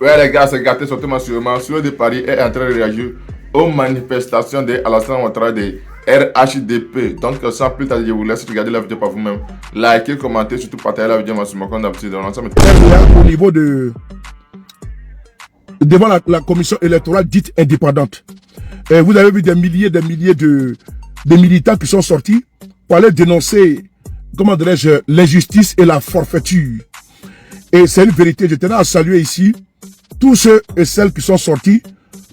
Ouais, les gars, c'est gâté surtout sûrement. Sur de Paris est en train de réagir aux manifestations de Alassane Ouattara des RHDP. Donc, sans plus tarder, je vous laisse regarder la vidéo par vous-même. Likez, commentez, surtout partagez la vidéo maximum comme d'habitude. Au niveau de... devant la commission électorale dite indépendante. Et vous avez vu des milliers de militants qui sont sortis pour aller dénoncer, comment dirais-je, l'injustice et la forfaiture. Et c'est une vérité. Je tenais à saluer ici tous ceux et celles qui sont sortis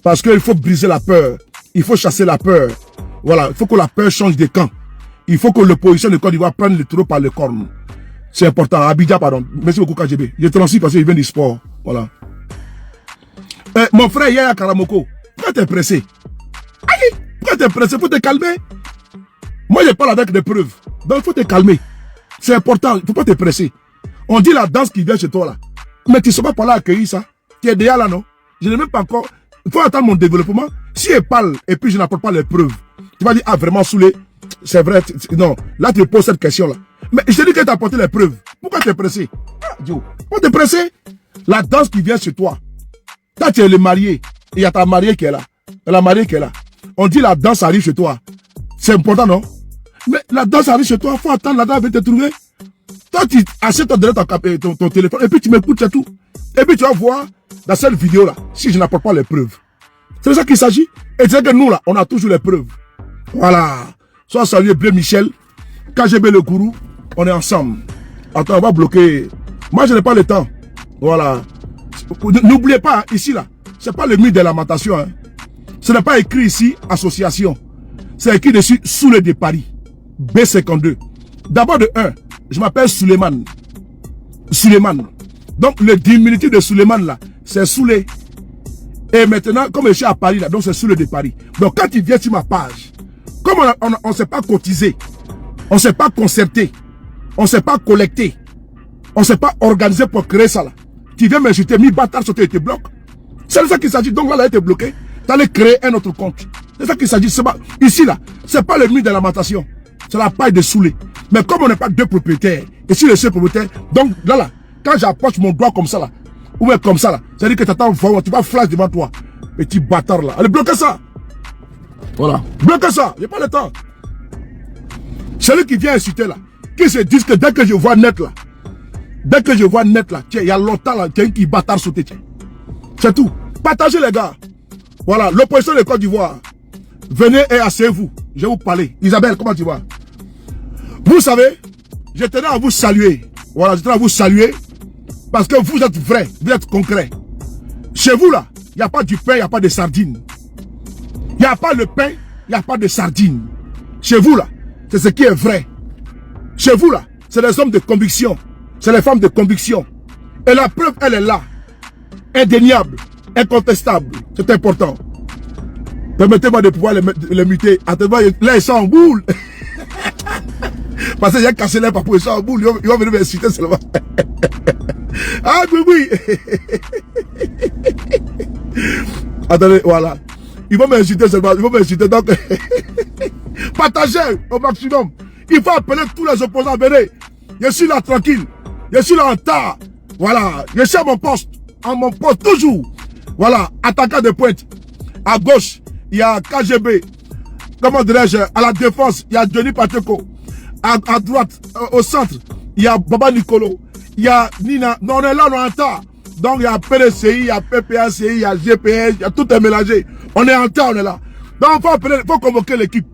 parce qu'il faut briser la peur. Il faut chasser la peur. Voilà, il faut que la peur change de camp. Il faut que l'opposition de Côte d'Ivoire prenne le taureau par les cornes. C'est important. Abidjan, pardon. Merci beaucoup, KGB. Je transite parce qu'il vient du sport. Voilà. Mon frère Yaya Karamoko, pourquoi t'es pressé? Aïe, pourquoi t'es pressé? Faut te calmer. Moi, je parle avec des preuves. Donc, il faut te calmer. C'est important. Il ne faut pas te presser. On dit la danse qui vient chez toi là. Mais tu ne sais pas par là accueillir ça. Tu es déjà là, non? Je n'ai même pas encore... Il faut attendre mon développement. Si je parle et puis je n'apporte pas les preuves, tu vas dire, ah, vraiment saoulé. C'est vrai. Non, là, tu me poses cette question-là. Mais je te dis que tu as apporté les preuves. Pourquoi tu es pressé? Dieu, pourquoi tu es pressé? La danse qui vient chez toi. Toi, tu es le marié. Et il y a ta mariée qui est là. La mariée qui est là. On dit la danse arrive chez toi. C'est important, non? Mais la danse arrive chez toi. Il faut attendre, la danse va te trouver. Toi, tu achètes ton téléphone et puis tu m'écoutes, c'est tout. Et puis tu vas voir dans cette vidéo-là, si je n'apporte pas les preuves. C'est de ça qu'il s'agit. Et c'est que nous, là, on a toujours les preuves. Voilà. Soit salué Blé Michel, KGB le gourou, on est ensemble. Attends, on va bloquer. Moi, je n'ai pas le temps. Voilà. N'oubliez pas, hein, ici, là, c'est pas le mythe de lamentation. Hein. Ce n'est pas écrit ici, association. C'est écrit dessus, Soulé de Paris. B52. D'abord de 1, je m'appelle Suleiman. Suleiman. Donc, le diminutif de Suleiman, là, c'est Soulé. Et maintenant, comme je suis à Paris, là, donc c'est Soulé de Paris. Donc, quand il vient sur ma page, comme on ne s'est pas cotisé, on ne s'est pas concerté, on ne s'est pas collecté, on ne s'est pas organisé pour créer ça, là. Tu viens m'insulter, mi bâtard sur tes blocs. C'est de ça qu'il s'agit. Donc là, là, il était bloqué. Tu allais créer un autre compte. C'est ça qu'il s'agit. Ici, là, c'est pas le mythe de la lamentation. C'est la paille de Soulé. Mais comme on n'est pas deux propriétaires, et si le seul propriétaire, donc là, quand j'approche mon doigt comme ça, là, ou même comme ça, là, ça veut dire que t'attends vraiment, tu vas flash devant toi. Petit bâtard, là. Allez, bloquez ça. Voilà. Bloquez ça. J'ai pas le temps. Celui qui vient insulter, là, qui se dit que dès que je vois net, là, dès que je vois net, là, tiens, il y a longtemps, là, tiens, qui bâtard sauté, tiens. C'est tout. Partagez, les gars. Voilà. L'opposition de Côte d'Ivoire. Venez et asseyez-vous. Je vais vous parler. Isabelle, comment tu vas? Vous savez, je tenais à vous saluer. Voilà, je tenais à vous saluer. Parce que vous êtes vrais, vous êtes concrets. Chez vous, là, il n'y a pas du pain, il n'y a pas de sardines. Il n'y a pas le pain, il n'y a pas de sardines. Chez vous, là, c'est ce qui est vrai. Chez vous, là, c'est les hommes de conviction. C'est les femmes de conviction. Et la preuve, elle est là. Indéniable, incontestable. C'est important. Permettez-moi de pouvoir les muter. Attends, là, ils sont en boule. Parce que j'ai cassé les papous, ils sont en boule. Ils vont venir m'insulter seulement. Ah, oui, oui. Attendez, voilà. Ils vont m'insulter seulement. Ils vont m'insulter. Donc, partagez au maximum. Il faut appeler tous les opposants. Venez. Je suis là tranquille. Je suis là en tas. Voilà. Je suis à mon poste. À mon poste, toujours. Voilà. Attaquant de pointe. À gauche, il y a KGB. Comment dirais-je? À la défense, il y a Denis Pateko. À droite, au centre, il y a Baba Nicolo. Il y a Nina. Non, on est là, on est en tas. Donc, il y a PDCI, il y a PPACI, il y a GPS, il y a tout est mélangé. On est en tas, on est là. Donc, il faut convoquer l'équipe.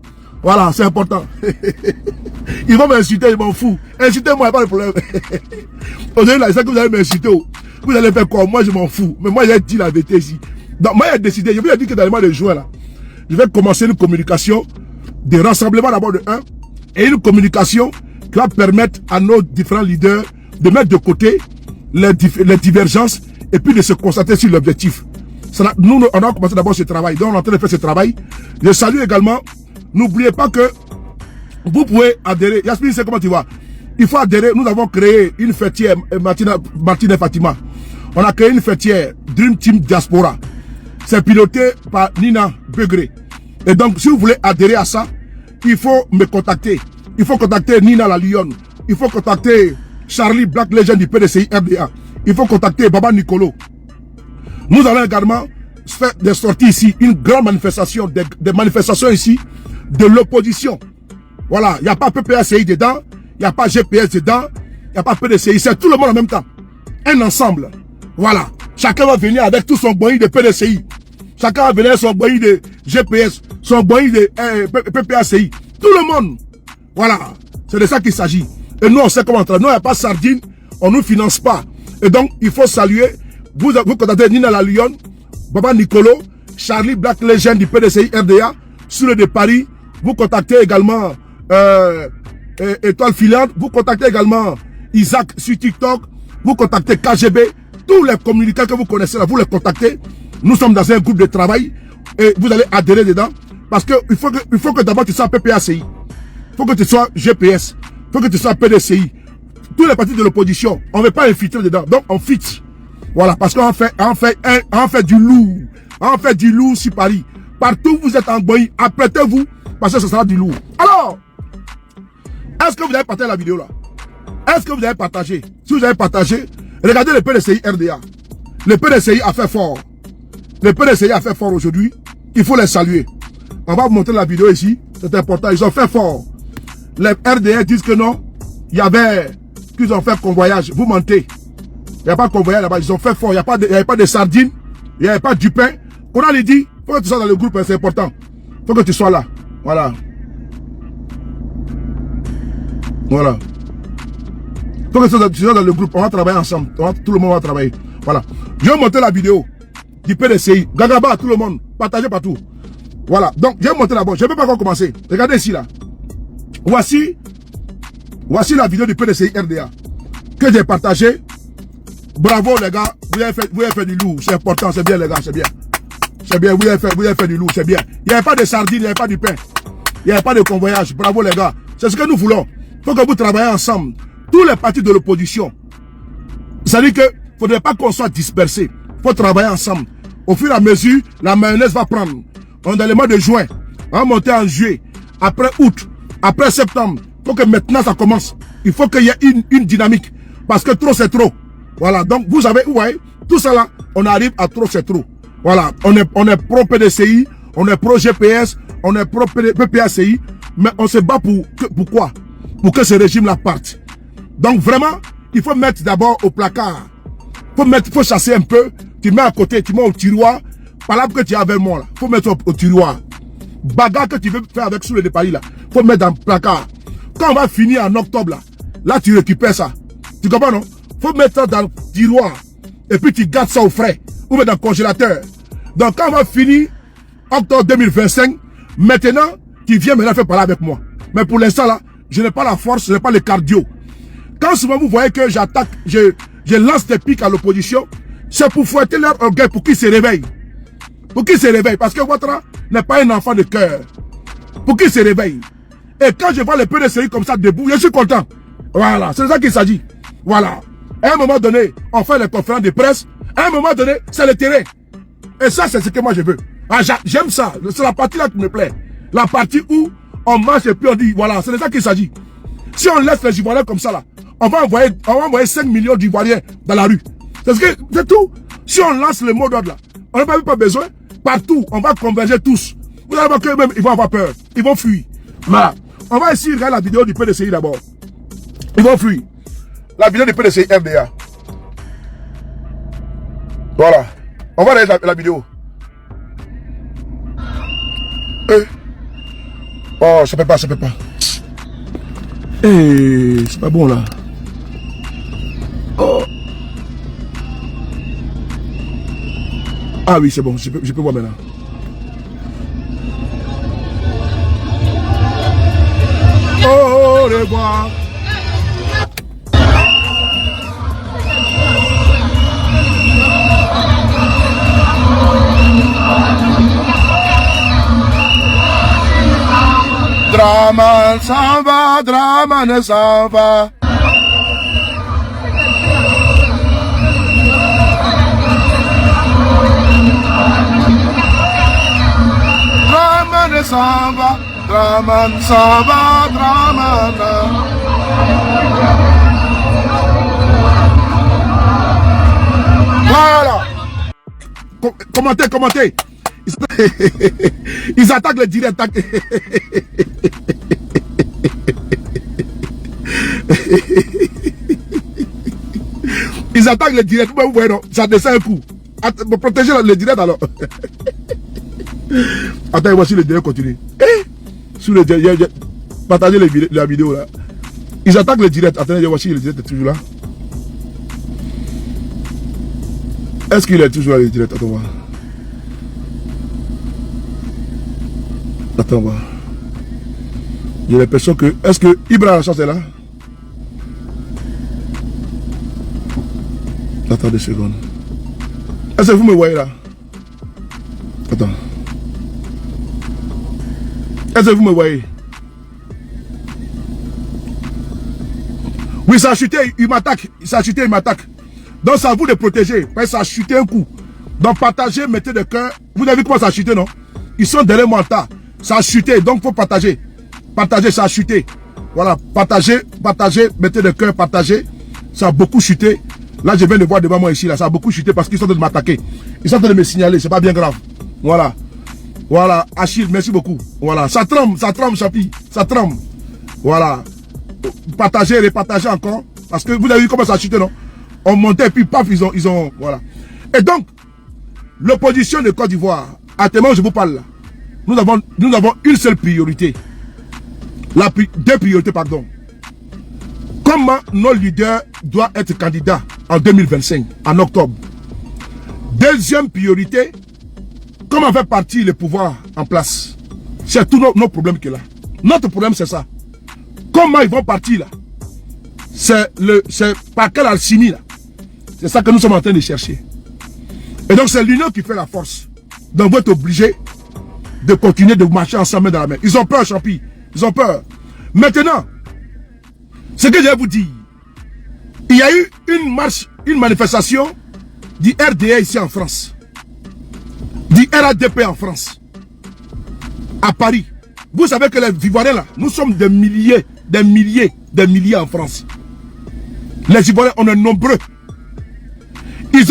Voilà, c'est important. Ils vont m'insulter, ils m'en foutent. Insultez-moi, il n'y a pas de problème. Aujourd'hui, là, c'est ça que vous allez m'insulter. Vous allez faire quoi? Moi, je m'en fous. Mais moi, j'ai dit la vérité ici. Donc, moi, j'ai décidé, je vous ai dit que dans le mois de juin, là, je vais commencer une communication de rassemblement d'abord de 1 et une communication qui va permettre à nos différents leaders de mettre de côté les divergences et puis de se concentrer sur l'objectif. Nous, on a commencé d'abord ce travail. Donc, on est en train de faire ce travail. Je salue également. N'oubliez pas que vous pouvez adhérer. Yasmine, c'est comment tu vas? Il faut adhérer. Nous avons créé une fêtière, Martine et Fatima. On a créé une fêtière, Dream Team Diaspora. C'est piloté par Nina Begré. Et donc, si vous voulez adhérer à ça, il faut me contacter. Il faut contacter Nina la Lyon. Il faut contacter Charlie Black Legend du PDCI RDA. Il faut contacter Baba Nicolo. Nous allons également faire des sorties ici, une grande manifestation, des manifestations ici de l'opposition. Voilà, il n'y a pas PPACI dedans, il n'y a pas GPS dedans, il n'y a pas PDCI, c'est tout le monde en même temps. Un ensemble. Voilà. Chacun va venir avec tout son boy de PDCI. Chacun va venir avec son boy de GPS, son boy de PPACI. Tout le monde. Voilà. C'est de ça qu'il s'agit. Et nous, on sait comment travailler. Nous, il n'y a pas sardine, on ne nous finance pas. Et donc, il faut saluer. Vous contactez Nina La Lyon, Baba Nicolo, Charlie Black Legend du PDCI RDA, Soule de Paris. Vous contactez également Étoile Filante. Vous contactez également Isaac sur TikTok. Vous contactez KGB. Tous les communicants que vous connaissez là, vous les contactez. Nous sommes dans un groupe de travail et vous allez adhérer dedans. Parce que il faut que d'abord tu sois PPACI. Il faut que tu sois GPS. Il faut que tu sois PDCI. Tous les partis de l'opposition, on ne veut pas infiltrer dedans. Donc on filtre. Voilà, parce qu'on fait du lourd. On fait du lourd sur Paris. Partout où vous êtes en Boï, apprêtez-vous parce que ce sera du lourd. Alors, est-ce que vous avez partagé la vidéo là? Est-ce que vous avez partagé? Si vous avez partagé, regardez le PDCI RDA. Le PDCI a fait fort. Le PDCI a fait fort aujourd'hui. Il faut les saluer. On va vous montrer la vidéo ici. C'est important. Ils ont fait fort. Les RDA disent que non. Il y avait... qu'ils ont fait convoyage. Vous mentez. Il n'y a pas de convoyage là-bas. Ils ont fait fort. Il n'y avait pas de sardines. Il n'y avait pas du pain. On a dit, il faut que tu sois dans le groupe. C'est important. Il faut que tu sois là. Voilà. Voilà. Il faut que tu sois dans le groupe. On va travailler ensemble. Tout le monde va travailler. Voilà. Je vais montrer la vidéo du PDCI. Gagaba, tout le monde. Partagez partout. Voilà. Donc, je vais montrer d'abord. Je ne peux pas encore commencer. Regardez ici, là. Voici la vidéo du PDCI RDA que j'ai partagé. Bravo, les gars. Vous avez fait du lourd. C'est important. C'est bien, les gars. C'est bien. C'est bien. Vous avez fait du lourd. C'est bien. Il n'y avait pas de sardines. Il n'y avait pas de pain. Il n'y avait pas de convoyage. Bravo, les gars. C'est ce que nous voulons. Il faut que vous travaillez ensemble. Tous les partis de l'opposition. C'est-à-dire que ne faudrait pas qu'on soit dispersés. Il faut travailler ensemble. Au fur et à mesure, la mayonnaise va prendre. On est dans le mois de juin. On va monter en juillet. Après août. Après septembre. Il faut que maintenant ça commence. Il faut qu'il y ait une dynamique. Parce que trop c'est trop. Voilà. Donc vous avez, ouais, tout ça là, on arrive à trop c'est trop. Voilà. On est pro PDCI. On est pro GPS. On est pro PPACI. Mais on se bat pour quoi? Pour que ce régime là parte. Donc vraiment, il faut mettre d'abord au placard. Il faut chasser un peu. Tu mets à côté, tu mets au tiroir. Palabre que tu as avec moi là. Faut mettre au tiroir. Bagarre que tu veux faire avec Soule de Paris là. Faut mettre dans le placard. Quand on va finir en octobre là tu récupères ça. Tu comprends non? Faut mettre ça dans le tiroir. Et puis tu gardes ça au frais. Ou mettre dans le congélateur. Donc quand on va finir octobre 2025, maintenant, tu viens maintenant faire parler avec moi. Mais pour l'instant là, je n'ai pas la force, je n'ai pas le cardio. Quand souvent vous voyez que j'attaque, je lance des pics à l'opposition, c'est pour fouetter leur orgueil pour qu'ils se réveillent. Pour qu'ils se réveillent. Parce que Ouattara n'est pas un enfant de cœur. Pour qu'ils se réveillent. Et quand je vois les PDCI comme ça debout, je suis content. Voilà, c'est de ça qu'il s'agit. Voilà. À un moment donné, on fait les conférences de presse. À un moment donné, c'est le terrain. Et ça, c'est ce que moi je veux. Ah, j'aime ça. C'est la partie là qui me plaît. La partie où on marche et puis on dit, voilà, c'est de ça qu'il s'agit. Si on laisse les Ivoiriens comme ça là, on va envoyer 5 millions d'Ivoiriens dans la rue. C'est tout. Si on lance le mot d'ordre là, on n'a pas besoin. Partout, on va converger tous. Vous allez voir qu'eux-mêmes, ils vont avoir peur. Ils vont fuir. Voilà. On va essayer de regarder la vidéo du PDCI d'abord. Ils vont fuir. La vidéo du PDCI RDA. Voilà. On va regarder la vidéo. Oh, ça peut pas. C'est pas bon là. Oh. Ah oui, c'est bon, je peux voir maintenant. Oh, au revoir. Drama s'en va, drama ne s'en va. Drama ne s'en va, drama ne s'en va, drama ne. Voilà. Commentez, commentez. Ils attaquent le direct. Ils attaquent le direct. Vous voyez, non, ça descend un coup. Protégez le direct alors. Attends, voici le direct continue. Sous le direct, partagez la vidéo là. Ils attaquent le direct. Attendez, voici le direct est toujours là. Est-ce qu'il est toujours là le direct? Attends voir. Attends voir. J'ai l'impression que... Est-ce que Ibra la chance est là? Attends 2 secondes. Est-ce que vous me voyez là? Attends. Est-ce que vous me voyez? Oui, ça a chuté, il m'attaque. Ça a chuté, il m'attaque. Donc, c'est à vous de protéger. Parce que ça a chuté un coup. Donc, partagez, mettez de cœur. Vous avez vu comment ça a chuté, non? Ils sont derrière moi en tas. Ça a chuté, donc il faut partager. Partagez, ça a chuté. Voilà, partagez, partagez, mettez de cœur, partagez. Ça a beaucoup chuté. Là, je viens de voir devant moi ici, là. Ça a beaucoup chuté parce qu'ils sont en train de m'attaquer. Ils sont en train de me signaler, c'est pas bien grave. Voilà. Voilà, Achille, merci beaucoup. Voilà, ça tremble, Chapi. Ça tremble. Voilà. Partagez, repartagez encore. Parce que vous avez vu comment ça a chuté, non? On montait et puis paf, ils ont, voilà. Et donc, l'opposition de Côte d'Ivoire, actuellement je vous parle là, nous avons une seule priorité. Deux priorités, pardon. Comment nos leaders doivent être candidats en 2025, en octobre. Deuxième priorité, comment faire partir le pouvoir en place. C'est tous nos problèmes qu'il y a là. Notre problème c'est ça. Comment ils vont partir là? C'est par quelle alchimie là? C'est ça que nous sommes en train de chercher. Et donc c'est l'union qui fait la force. Donc vous êtes obligés de continuer de marcher ensemble dans la main. Ils ont peur, Champi. Ils ont peur. Maintenant, ce que je vais vous dire, il y a eu une manifestation du RDA ici en France. Du RADP en France. À Paris. Vous savez que les Ivoiriens là, nous sommes des milliers en France. Les Ivoiriens, on est nombreux. Ils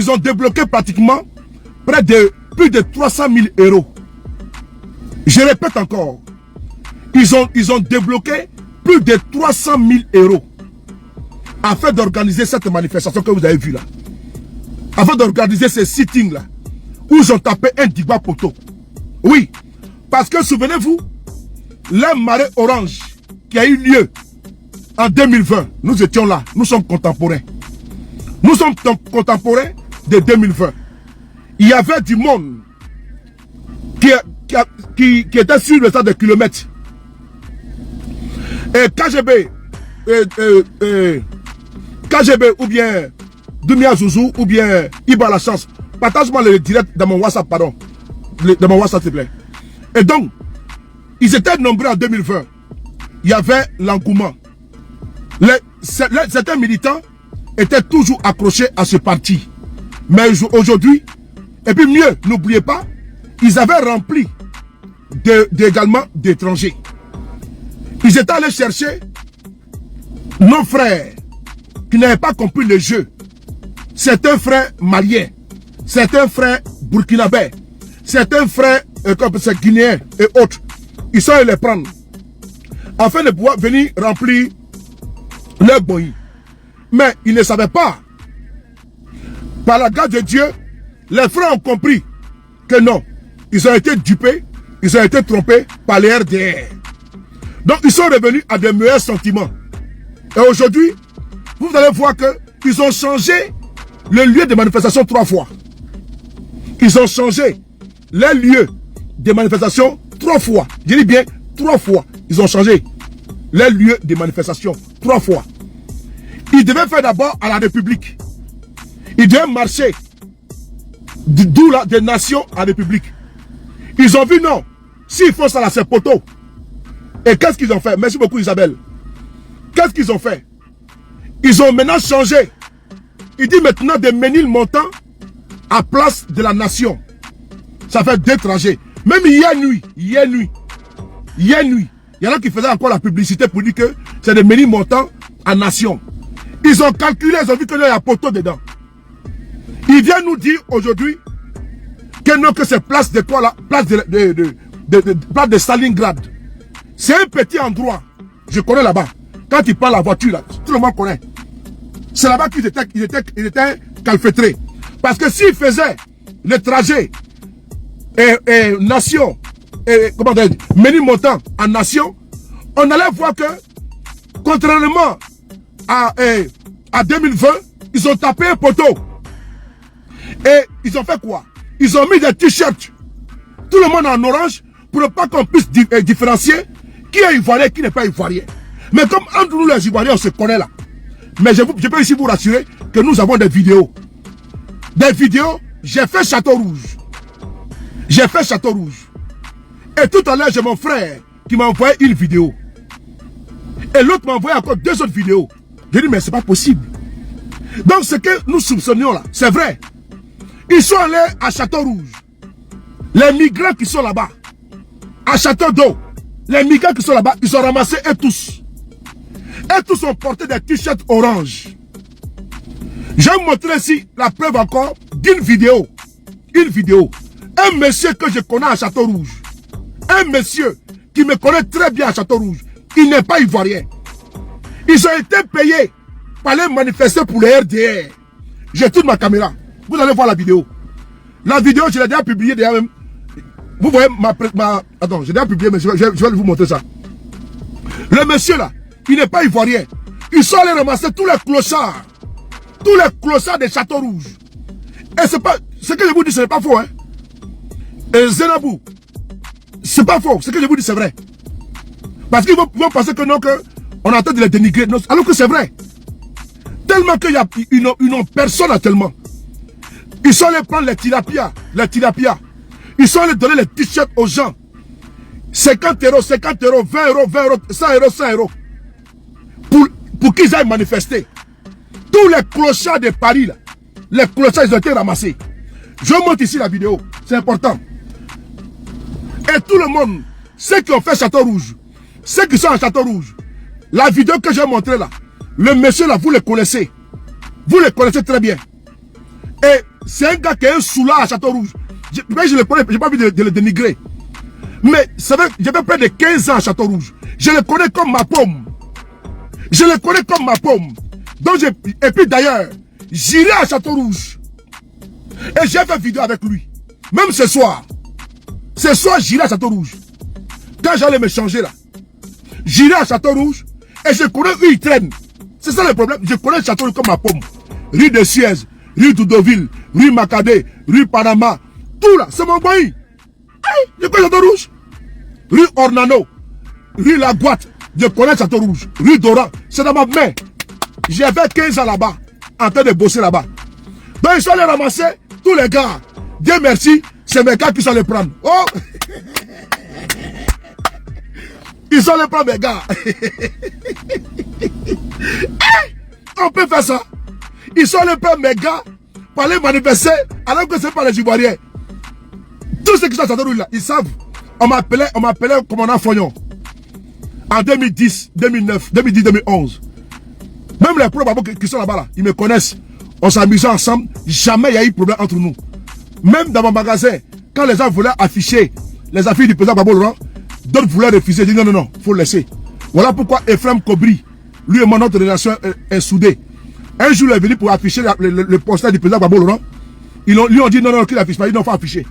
ont débloqué pratiquement près de plus de 300 000 euros. Je répète encore. Ils ont débloqué plus de 300 000 euros afin d'organiser cette manifestation que vous avez vue là. Afin d'organiser ces sittings là. Où ils ont tapé un Digba Poto. Oui. Parce que souvenez-vous, la marée orange qui a eu lieu en 2020, nous étions là. Nous sommes contemporains. Nous sommes contemporains de 2020. Il y avait du monde qui était sur le tas de kilomètres. Et KGB ou bien Doumia Zouzou ou bien Iba la chance. Partage-moi le direct dans mon WhatsApp, pardon. Dans mon WhatsApp, s'il te plaît. Et donc, ils étaient nombreux en 2020. Il y avait l'engouement. Certains militants étaient toujours accrochés à ce parti. Mais aujourd'hui, et puis mieux, n'oubliez pas, ils avaient rempli également d'étrangers. Ils étaient allés chercher nos frères qui n'avaient pas compris le jeu. Certains frères maliens, certains frères burkinabés, certains frères guinéens et autres. Ils sont allés les prendre afin de pouvoir venir remplir leur boy. Mais ils ne savaient pas. Par la grâce de Dieu, les frères ont compris que non, ils ont été dupés, ils ont été trompés par les RDR. Donc ils sont revenus à de meilleurs sentiments. Et aujourd'hui, vous allez voir qu'ils ont changé le lieu de manifestation 3 fois. Ils ont changé les lieux de manifestation 3 fois. Je dis bien 3 fois. Ils ont changé les lieux de manifestation 3 fois. Ils devaient faire d'abord à la République. Ils devaient marcher d'où là des nations à la République. Ils ont vu non. S'ils font ça là, c'est poteau. Et qu'est-ce qu'ils ont fait? Merci beaucoup Isabelle. Qu'est-ce qu'ils ont fait? Ils ont maintenant changé. Ils disent maintenant de Ménilmontant à place de la nation. Ça fait 2 trajets. Même hier nuit, il y en a qui faisaient encore la publicité pour dire que c'est de Ménilmontant à nation. Ils ont calculé, ils ont vu qu'il y a un poteau dedans. Ils viennent nous dire aujourd'hui Que non, que c'est place de quoi là? Place place de Stalingrad. C'est un petit endroit. Je connais là-bas. Quand il prend la voiture là, tout le monde connaît. C'est là-bas qu'il était calfeutré. Parce que s'il faisait le trajet nation, comment dire, Ménilmontant en nation, on allait voir que, contrairement à 2020, ils ont tapé un poteau. Et ils ont fait quoi? Ils ont mis des t-shirts. Tout le monde en orange pour ne pas qu'on puisse différencier qui est ivoirien et qui n'est pas ivoirien. Mais comme entre nous les Ivoiriens, on se connaît là. Mais je peux ici vous rassurer que nous avons des vidéos. Des vidéos, j'ai fait Château Rouge. J'ai fait Château Rouge. Et tout à l'heure, j'ai mon frère qui m'a envoyé une vidéo. Et l'autre m'a envoyé encore 2 autres vidéos. J'ai dit, mais c'est pas possible. Donc ce que nous soupçonnions là, c'est vrai. Ils sont allés à Château Rouge. Les migrants qui sont là-bas, à Château d'Eau, les migrants qui sont là-bas, ils ont ramassé eux tous. Et tous ont porté des t-shirts orange. Je vais vous montrer ici la preuve encore d'une vidéo. Une vidéo. Un monsieur que je connais à Château Rouge. Un monsieur qui me connaît très bien à Château Rouge. Il n'est pas ivoirien. Ils ont été payés pour aller manifester pour les RDR. J'ai toute ma caméra. Vous allez voir la vidéo. La vidéo, je l'ai déjà publiée déjà même. Vous voyez attends, j'ai déjà publié, mais je vais vous montrer ça. Le monsieur là, il n'est pas ivoirien. Ils sont allés ramasser tous les clochards. Tous les clochards des Châteaux Rouges. Et c'est pas... Ce que je vous dis, ce n'est pas faux, hein. Et Zenabou, c'est pas faux. Ce que je vous dis, c'est vrai. Parce qu'ils vont penser que non, on est en train de les dénigrer. Non, alors que c'est vrai. Tellement qu'il y a... Ils n'ont personne là, tellement. Ils sont allés prendre les tilapias. Ils sont allés donner les t-shirts aux gens. 50 €, 50 €, 20 €, 20 €, 100 €, 100 €. Pour qu'ils aillent manifester. Tous les clochards de Paris, là, les clochards, ils ont été ramassés. Je montre ici la vidéo. C'est important. Et tout le monde, ceux qui ont fait Château Rouge, ceux qui sont à Château Rouge, la vidéo que j'ai montrée là, le monsieur là, vous le connaissez. Vous le connaissez très bien. Et c'est un gars qui est un soulard à Château Rouge. Je le connais, je n'ai pas envie de le dénigrer. Mais j'avais près de 15 ans à Château Rouge. Je le connais comme ma pomme. Je le connais comme ma pomme. Donc et puis d'ailleurs, j'irai à Château Rouge. Et j'ai fait vidéo avec lui. Même ce soir. Ce soir, j'irai à Château Rouge. Quand j'allais me changer là, j'irai à Château Rouge et je connais où il traîne. C'est ça le problème. Je connais Château Rouge comme ma pomme. Rue de Suez, rue Doudoville, rue Macadé, rue Panama. Tout là, c'est mon pays. Je connais Château Rouge. Rue Ornano, rue La Boîte, je connais Château Rouge. Rue Doran, c'est dans ma main. J'avais 15 ans là-bas, en train de bosser là-bas. Donc ils sont allés ramasser tous les gars. Dieu merci, c'est mes gars qui sont allés prendre. Oh! Ils sont allés prendre mes gars. On peut faire ça. Ils sont allés prendre mes gars pour aller manifester alors que ce n'est pas les Ivoiriens. Tous ceux qui sont à Château Rouge là, ils savent. On m'appelait commandant Fognon. En 2010, 2009, 2010, 2011. Même les pro babos qui sont là-bas, là, ils me connaissent. On s'amusait ensemble. Jamais il y a eu de problème entre nous. Même dans mon magasin, quand les gens voulaient afficher les affiches du président Gbagbo Laurent, d'autres voulaient refuser. Ils disent non, non, non, il faut laisser. Voilà pourquoi Ephraim Kobri, lui et moi, notre relation est soudée. Un jour, il est venu pour afficher le poster du président Gbagbo Laurent. Lui ont dit non, non, qu'il n'affiche pas. Ils n'ont pas affiché.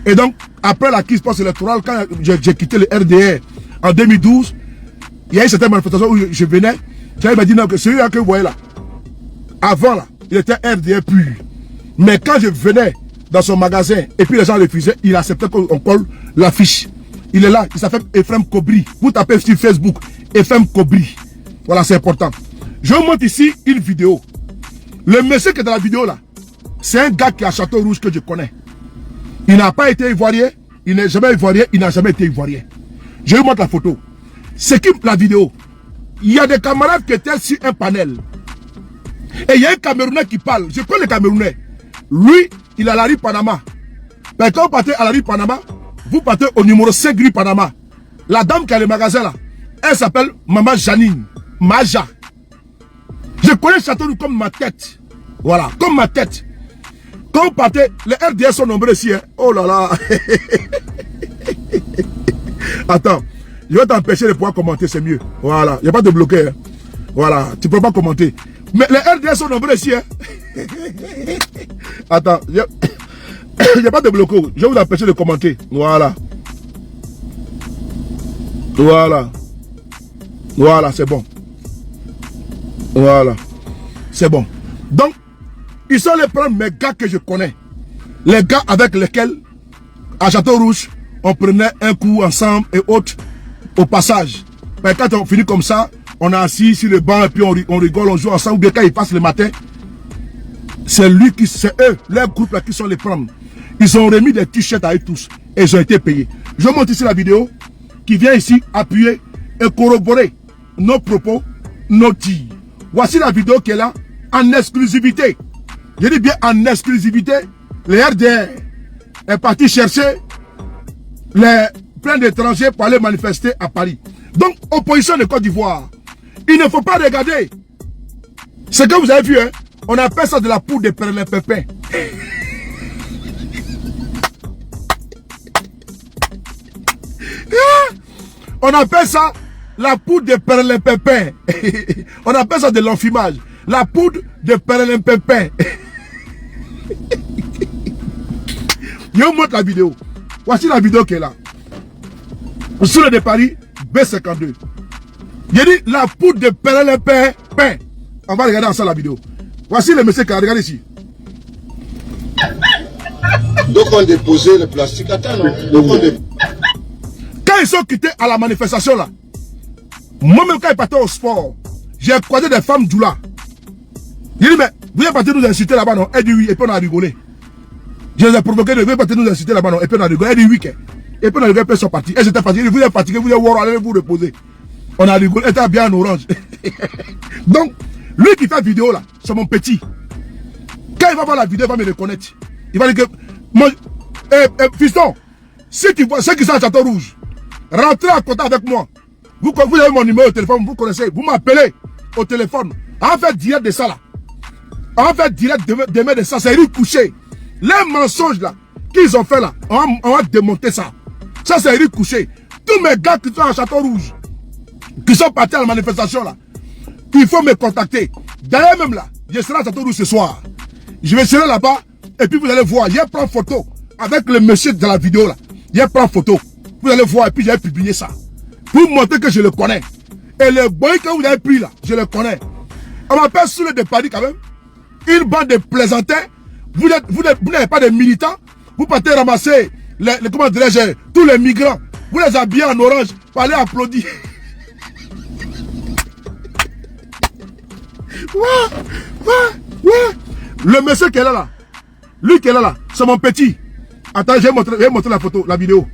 Et donc, après la crise post-électorale, quand j'ai quitté le RDR en 2012, il y a eu certaines manifestations où je venais. Il m'a dit non, que celui-là que vous voyez là, avant là, il était RDR pur. Mais quand je venais dans son magasin et puis les gens refusaient, il acceptait qu'on colle l'affiche. Il est là, il s'appelle Ephraim Kobri. Vous tapez sur Facebook, Ephraim Kobri. Voilà, c'est important. Je vous montre ici une vidéo. Le monsieur qui est dans la vidéo là, c'est un gars qui est à Château Rouge que je connais. Il n'a pas été ivoirien, il n'est jamais ivoirien, il n'a jamais été ivoirien. Je vous montre la photo. C'est qui la vidéo? Il y a des camarades qui étaient sur un panel. Et il y a un Camerounais qui parle. Je connais le Camerounais. Lui, il est à la rue Panama. Mais quand vous partez à la rue Panama, vous partez au numéro 5 rue Panama. La dame qui a le magasin là, elle s'appelle Maman Janine. Maja. Je connais Château Rouge comme ma tête. Voilà, comme ma tête. Quand vous partez, les RDS sont nombreux ici. Hein. Oh là là. Attends, je vais t'empêcher de pouvoir commenter, c'est mieux. Voilà, il n'y a pas de bloqué. Hein. Voilà, tu ne peux pas commenter. Mais les RDS sont nombreux ici. Hein. Attends, il n'y a pas de bloqué. Je vais vous empêcher de commenter. Voilà. Voilà. Voilà, c'est bon. Voilà. C'est bon. Donc, ils sont les premiers gars que je connais. Les gars avec lesquels, à Château-Rouge, on prenait un coup ensemble et autres au passage. Mais quand on finit comme ça, on est assis sur le banc et puis on rigole, on joue ensemble. Ou bien quand ils passent le matin, c'est eux, leur groupe là qui sont les prendre. Ils ont remis des t-shirts à eux tous et ils ont été payés. Je montre ici la vidéo qui vient ici appuyer et corroborer nos propos, nos dires. Voici la vidéo qui est là en exclusivité. Je dis bien en exclusivité. Les RDR est parti chercher plein d'étrangers pour aller manifester à Paris. Donc, opposition de Côte d'Ivoire. Il ne faut pas regarder. Ce que vous avez vu, hein, on appelle ça de la poudre de perlimpinpin. On appelle ça la poudre de perlimpinpin. On appelle ça de l'enfumage. La poudre de perlimpinpin. Je vous montre la vidéo. Voici la vidéo qui est là. Sur le de Paris, B52. J'ai dit la poudre de perlimpinpin. On va regarder ensemble la vidéo. Voici le monsieur qui a regardé ici. Donc on déposait le plastique. Attends, non. Quand ils sont quittés à la manifestation là, moi-même quand ils partaient au sport, j'ai croisé des femmes doula. J'ai dit, mais vous êtes parti nous insulter là-bas, non? Elle dit oui, et puis on a rigolé. Je les ai provoqués, vous êtes parti nous insulter là-bas, non? Et puis on a rigolé. Elle dit oui, et puis on a rigolé, puis ils sont partis. Elles étaient fatiguées, vous êtes fatigués, vous êtes war, allez vous reposer. On a rigolé, elle était bien en orange. Donc, lui qui fait la vidéo là, c'est mon petit. Quand il va voir la vidéo, il va me reconnaître. Il va dire que, moi, fiston, ceux qui sont à Château-Rouge, rentrez en contact avec moi. Vous avez mon numéro de téléphone, vous connaissez, vous m'appelez au téléphone. On va faire direct de ça là. On va faire direct demain de ça, c'est une couchée. Les mensonges là, qu'ils ont fait là, on va démonter ça. Ça c'est une couchée. Tous mes gars qui sont à Château-Rouge, qui sont partis à la manifestation là, il faut me contacter. D'ailleurs même là, je serai à Château-Rouge ce soir. Je vais serai là-bas et puis vous allez voir, je vais prendre photo avec le monsieur de la vidéo là. Je vais prendre photo. Vous allez voir et puis je vais publier ça. Pour montrer que je le connais. Et le boy que vous avez pris là, je le connais. On m'appelle sous le de Paris quand même. Une bande de plaisantins. Vous n'avez pas de militants. Vous partez ramasser comment dirais-je, tous les migrants. Vous les habillez en orange pour aller applaudir. Ouais. Le monsieur qui est là, lui qui est là, c'est mon petit. Attends, je vais montrer la photo, la vidéo.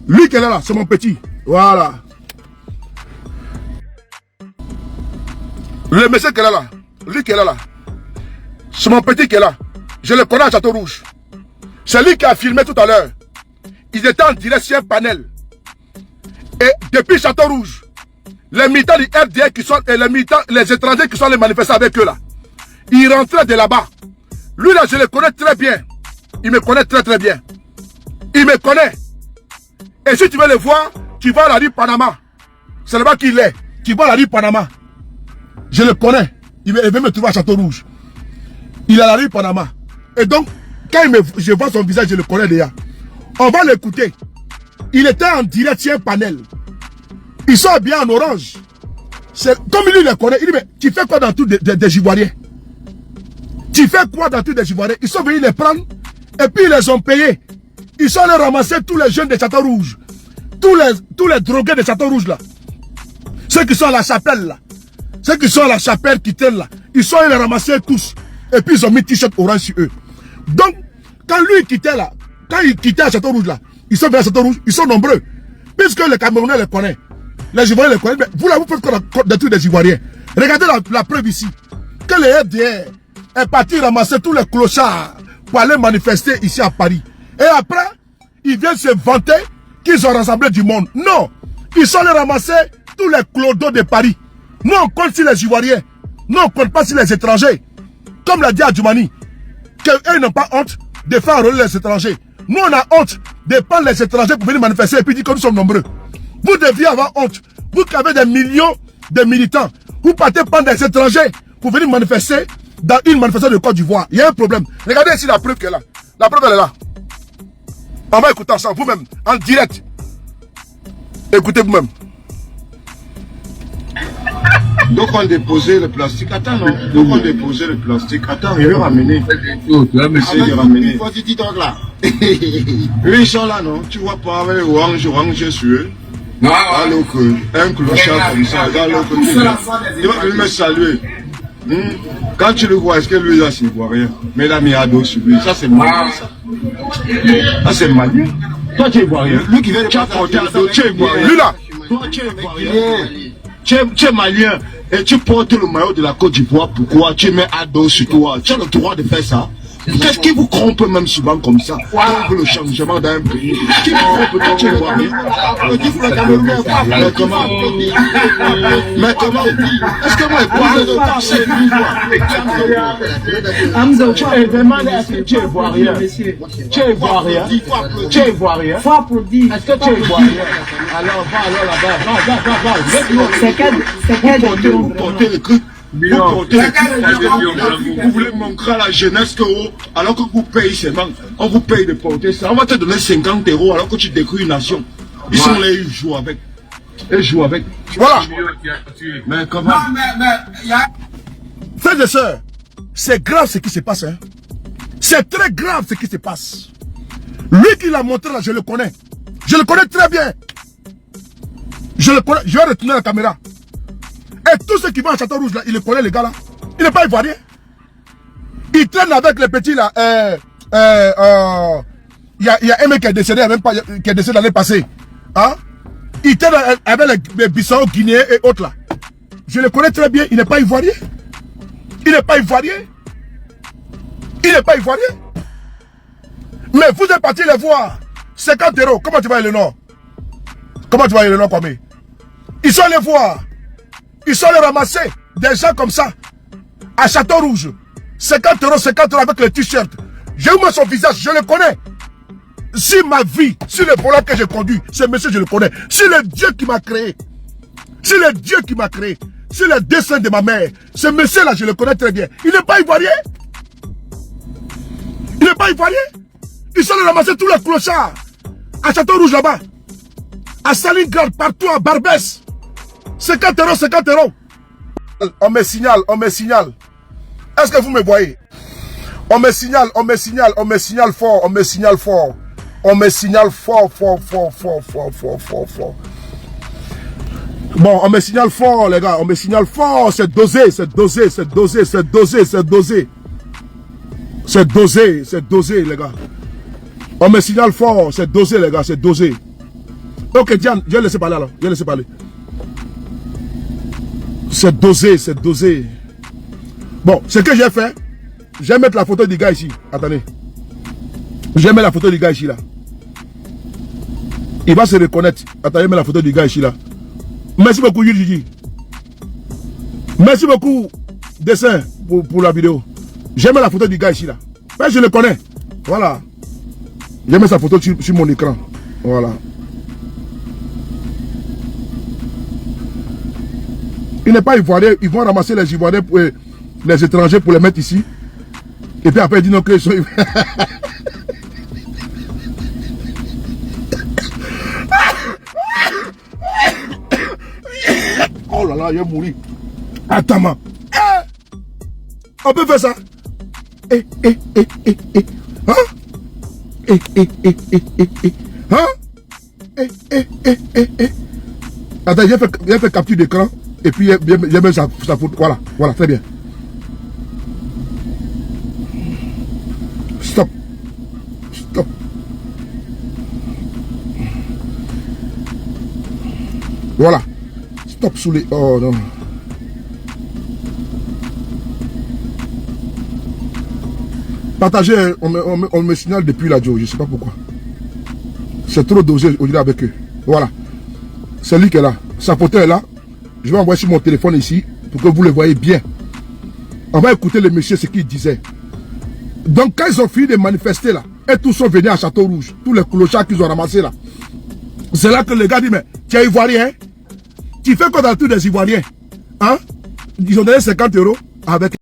Lui qui est là, c'est mon petit. Voilà. Le monsieur qui est là, lui qui est là, c'est mon petit qui est là. Je le connais à Château-Rouge. C'est lui qui a filmé tout à l'heure. Ils étaient en direct sur un panel. Et depuis Château-Rouge, les militants du RDR qui sont, et les étrangers qui sont les manifestants avec eux là, ils rentraient de là-bas. Lui là, je le connais très bien. Il me connaît très bien. Il me connaît. Et si tu veux le voir, tu vas à la rue Panama. C'est là-bas qu'il est. Tu vas à la rue Panama. Je le connais. Il veut me trouver à Château-Rouge. Il est à la rue Panama. Et donc, quand je vois son visage, je le connais déjà. On va l'écouter. Il était en direct sur un panel. Ils sont bien en orange. Comme lui le connaît, il dit, mais tu fais quoi dans tout des Ivoiriens? Tu fais quoi dans tout des Ivoiriens? Ils sont venus les prendre et puis ils les ont payés. Ils sont allés ramasser tous les jeunes de Château-Rouge. Tous les drogués de Château-Rouge là. Ceux qui sont à la chapelle là. Ceux qui sont à la chapelle qui tiennent là. Ils sont allés les ramasser tous. Et puis ils ont mis t-shirt orange sur eux. Donc, quand lui quittait là, quand il quittait à Château-Rouge là, ils sont venus à Château-Rouge, ils sont nombreux. Puisque les Camerounais les connaissent. Les Ivoiriens les connaissent. Mais vous là, vous faites quoi des trucs des Ivoiriens? Regardez la preuve ici. Que les RDR est parti ramasser tous les clochards pour aller manifester ici à Paris. Et après, ils viennent se vanter qu'ils ont rassemblé du monde. Non, ils sont allés ramasser tous les clodos de Paris. Nous, on compte sur les Ivoiriens. Nous, on ne compte pas sur les étrangers. Comme l'a dit Adjoumani. qu'eux n'ont pas honte de faire enrôler les étrangers. Nous, on a honte de prendre les étrangers pour venir manifester et puis dire que nous sommes nombreux. Vous deviez avoir honte. Vous qui avez des millions de militants, vous partez prendre des étrangers pour venir manifester dans une manifestation de Côte d'Ivoire. Il y a un problème. Regardez ici la preuve qu'elle est là. La preuve, elle est là. On va écouter ensemble, vous-même, en direct. Écoutez vous-même. Donc on déposait le plastique. Attends, non. Donc on déposait le plastique. Attends, il veut ramener. Monsieur, il ramener. Là. Eux, ils sont là, non? Tu vois pas avec orange sur eux. Alors un clochard comme ça, regarde l'autre côté. Il va venir me saluer. Quand tu le vois, est-ce que lui là, il ne voit rien? Mais il a mis à dos sur lui. Ça, c'est malin, ça. Ah, c'est malin. Toi, tu ne vois rien. Lui qui vient de porter à dos, tu ne vois rien. Lui là. Toi, tu ne vois rien. Tu es malien et tu portes le maillot de la Côte d'Ivoire. Pourquoi tu mets à dos sur toi? Tu as le droit de faire ça. Qu'est-ce qui vous trompe même souvent comme ça? Pour le changement d'un pays. Qui vous trompe quand tu ne vois rien? Mais comment? Mais comment? Est-ce que moi, tu demande est-ce que tu ne vois rien? Tu ne vois rien? Tu ne vois rien? Faut applaudir. Est-ce que tu ne vois rien? Alors va là-bas, va. Vous portez le truc. Vous voulez montrer à la jeunesse que alors que vous payez seulement, on vous paye de porter ça. On va te donner 50 € alors que tu détruis une nation. Ils sont là, ils jouent avec. Ils jouent avec. Voilà. Mais comment? Frères et sœurs, c'est grave ce qui se passe. Hein. C'est très grave ce qui se passe. Lui qui l'a montré là, je le connais. Je le connais très bien. Je le connais. Je vais retourner la caméra. Et tous ceux qui vont à Château-Rouge là, il le connaît les gars là. Il n'est pas ivoirien. Il traîne avec les petits là. Il y a un mec qui est décédé, qui est décédé l'année passée. Hein? Il traîne avec les Bissau, Guinéens et autres là. Je le connais très bien. Il n'est pas ivoirien. Il n'est pas ivoirien. Il n'est pas ivoirien. Mais vous êtes parti les voir. 50 €. Comment tu vas aller le nom? Comment tu vas aller le nom comme ils sont allés voir. Ils sont allés ramasser des gens comme ça. À Château-Rouge. 50 € avec le t-shirt. J'ai eu son visage, je le connais. Si ma vie, si le volant que je conduis, ce monsieur je le connais. Si le Dieu qui m'a créé. Si le Dieu qui m'a créé. Si le destin de ma mère. Ce monsieur là, je le connais très bien. Il n'est pas ivoirien. Il n'est pas ivoirien. Ils sont allés ramasser tous les clochards. À Château-Rouge là-bas. À Stalingrad, partout à Barbès. 50 €, 50 €. On me signale, on me signale. Est-ce que vous me voyez? On me signale, on me signale, on me signale fort, on me signale fort. On me signale fort, fort, fort, fort, fort, fort, fort, fort. Bon, on me signale fort, les gars, on me signale fort. C'est dosé, c'est dosé, c'est dosé, c'est dosé, c'est dosé. C'est dosé, c'est dosé, les gars. On me signale fort, c'est dosé, les gars, c'est dosé. Ok, Diane, je vais laisser parler alors, je vais laisser parler. C'est dosé, c'est dosé. Bon, ce que j'ai fait, je vais mettre la photo du gars ici. Attendez. Je vais mettre la photo du gars ici là. Il va se reconnaître. Attendez, je mets la photo du gars ici là. Merci beaucoup, Yuri. Merci beaucoup, dessin, pour la vidéo. Je mets la photo du gars ici là. Mais je le connais. Voilà. Je mets sa photo sur mon écran. Voilà. Il n'est pas ivoirien. Ils vont ramasser les Ivoiriens, les étrangers pour les mettre ici. Et puis après, ils disent non que ils sont... Oh là là, il est mourir. Attends, man. On peut faire ça. Hein? Hein? Attends, j'ai fait capture d'écran. Et puis, j'ai mis sa photo. Voilà, voilà, très bien. Stop. Stop. Voilà. Stop sous les... Oh non. Partagez, on me signale depuis la Joe, je ne sais pas pourquoi. C'est trop dosé aujourd'hui avec eux. Voilà. C'est lui qui est là. Sa photo est là. Je vais envoyer sur mon téléphone ici pour que vous le voyez bien. On va écouter le monsieur ce qu'il disait. Donc quand ils ont fini de manifester là, et tous sont venus à Château Rouge, tous les clochards qu'ils ont ramassés là, c'est là que le gars dit, mais tu es ivoirien, tu fais quoi dans tous les ivoiriens, hein? Ils ont donné 50 € avec